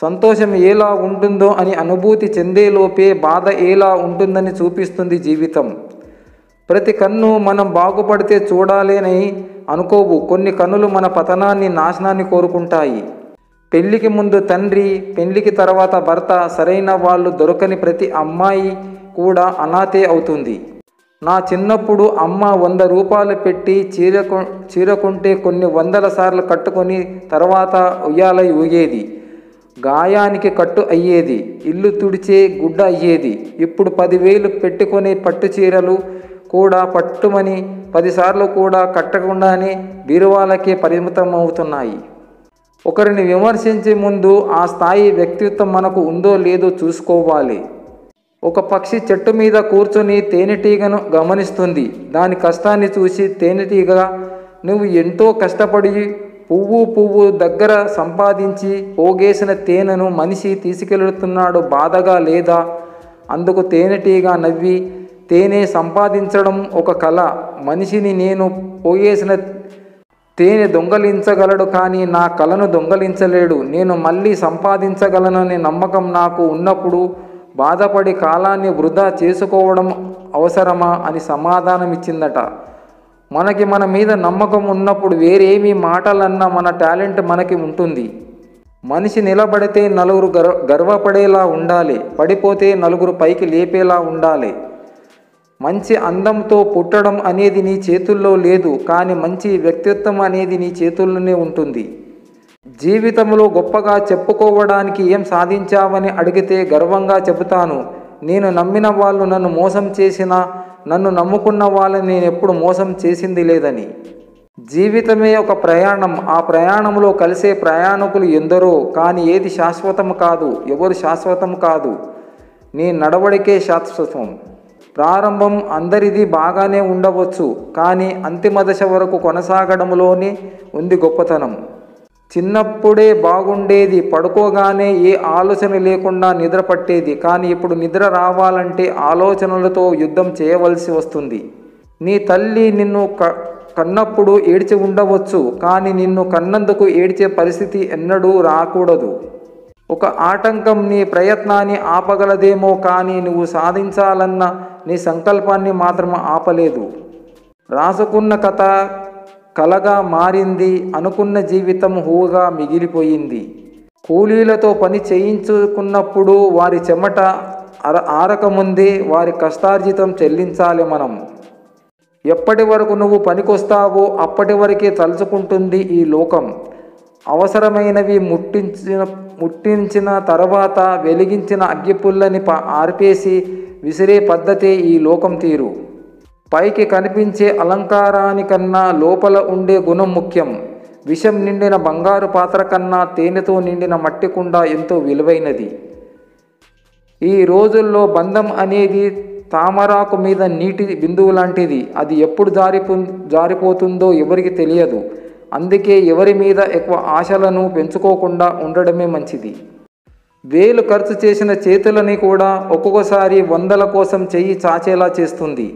సంతోషం ఎలా ఉంటుందో అని అనుభూతి చెందేలోపే బాధ ఎలా ఉంటుందని చూపిస్తుంది జీవితం. ప్రతి కన్ను మనం బాగుపడితే చూడాలేని అనుకోవు. కొన్ని కన్నులు మన పతనాన్ని, నాశనాన్ని కోరుకుంటాయి. పెళ్లికి ముందు తండ్రి, పెళ్లికి తర్వాత భర్త, సరైన వాళ్ళు దొరకని ప్రతి అమ్మాయి కూడా అనాథే అవుతుంది. నా చిన్నప్పుడు అమ్మ 100 రూపాయలు పెట్టి చీర కొంటే కొన్ని వందల సార్లు కట్టుకొని తర్వాత ఉయ్యాలై ఊగేది. గాయానికి కట్టు అయ్యేది, ఇల్లు తుడిచే గుడ్డ అయ్యేది. ఇప్పుడు 10,000 పెట్టుకునే పట్టు చీరలు కూడా పట్టుమని 10 సార్లు కూడా కట్టకుండానే బీరువాలకే పరిమితం అవుతున్నాయి. ఒకరిని విమర్శించే ముందు ఆ స్థాయి వ్యక్తిత్వం మనకు ఉందో లేదో చూసుకోవాలి. ఒక పక్షి చెట్టు మీద కూర్చొని తేనెటీగను గమనిస్తుంది. దాని కష్టాన్ని చూసి తేనెటీగ, నువ్వు ఎంతో కష్టపడి పువ్వు దగ్గర సంపాదించి పోగేసిన తేనెను మనిషి తీసుకెళ్తున్నాడు, బాధగా లేదా? అందుకు తేనెటీగ నవ్వి, తేనె సంపాదించడం ఒక కళ. మనిషిని నేను పోగేసిన తేనె దొంగలించగలడు, కానీ నా కళను దొంగలించలేడు. నేను మళ్ళీ సంపాదించగలననే నమ్మకం నాకు ఉన్నప్పుడు బాధపడి కాలాన్ని వృధా చేసుకోవడం అవసరమా అని సమాధానమిచ్చిందట. మనకి మన మీద నమ్మకం ఉన్నప్పుడు వేరేమీ మాటలన్నా మన టాలెంట్ మనకి ఉంటుంది. మనిషి నిలబడితే నలుగురు గర్వపడేలా ఉండాలి, పడిపోతే నలుగురు పైకి లేపేలా ఉండాలి. మంచి అందంతో పుట్టడం అనేది నీ చేతుల్లో లేదు, కానీ మంచి వ్యక్తిత్వం అనేది నీ చేతుల్లోనే ఉంటుంది. జీవితంలో గొప్పగా చెప్పుకోవడానికి ఏం సాధించావని అడిగితే గర్వంగా చెబుతాను, నేను నమ్మిన వాళ్ళు నన్ను మోసం చేసినా నన్ను నమ్ముకున్న వాళ్ళని నేను ఎప్పుడు మోసం చేసింది లేదని. జీవితమే ఒక ప్రయాణం. ఆ ప్రయాణంలో కలిసే ప్రయాణికులు ఎందరో, కానీ ఏది శాశ్వతం కాదు, ఎవరు శాశ్వతం కాదు. నీ నడవడికే శాశ్వతం. ప్రారంభం అందరిది బాగానే ఉండవచ్చు, కానీ అంతిమ దశ వరకు కొనసాగడంలోనే ఉంది గొప్పతనం. చిన్నప్పుడే బాగుండేది, పడుకోగానే ఏ ఆలోచన లేకుండా నిద్ర పట్టేది. కానీ ఇప్పుడు నిద్ర రావాలంటే ఆలోచనలతో యుద్ధం చేయవలసి వస్తుంది. నీ తల్లి నిన్ను కన్నప్పుడు ఏడ్చి ఉండవచ్చు, కానీ నిన్ను కన్నందుకు ఏడ్చే పరిస్థితి ఎన్నడూ రాకూడదు. ఒక ఆటంకం నీ ప్రయత్నాన్ని ఆపగలదేమో, కానీ నువ్వు సాధించాలన్న నీ సంకల్పాన్ని మాత్రం ఆపలేదు. రాసుకున్న కథ కలగా మారింది, అనుకున్న జీవితం హూగా మిగిలిపోయింది. కూలీలతో పని చేయించుకున్నప్పుడు వారి చెమట ఆరకముందే వారి కష్టార్జితం చెల్లించాలి మనం. ఎప్పటి వరకు నువ్వు పనికొస్తావో అప్పటి వరకే తలుచుకుంటుంది ఈ లోకం. అవసరమైనవి ముట్టించిన తర్వాత వెలిగించిన అగ్గిపుల్లని ఆర్పేసి విసిరే పద్ధతే ఈ లోకం తీరు. పైకి కనిపించే అలంకారానికన్నా లోపల ఉండే గుణం ముఖ్యం. విషం నిండిన బంగారు పాత్ర కన్నా తేనెతో నిండిన మట్టి కుండ ఎంతో విలువైనది. ఈ రోజుల్లో బంధం అనేది తామరాకు మీద నీటి బిందువు లాంటిది. అది ఎప్పుడు జారిపోతుందో ఎవరికి తెలియదు. అందుకే ఎవరి మీద ఎక్కువ ఆశలను పెంచుకోకుండా ఉండడమే మంచిది. వేలు ఖర్చు చేసిన చేతులని కూడా ఒక్కొక్కసారి వందల కోసం చెయ్యి చాచేలా చేస్తుంది.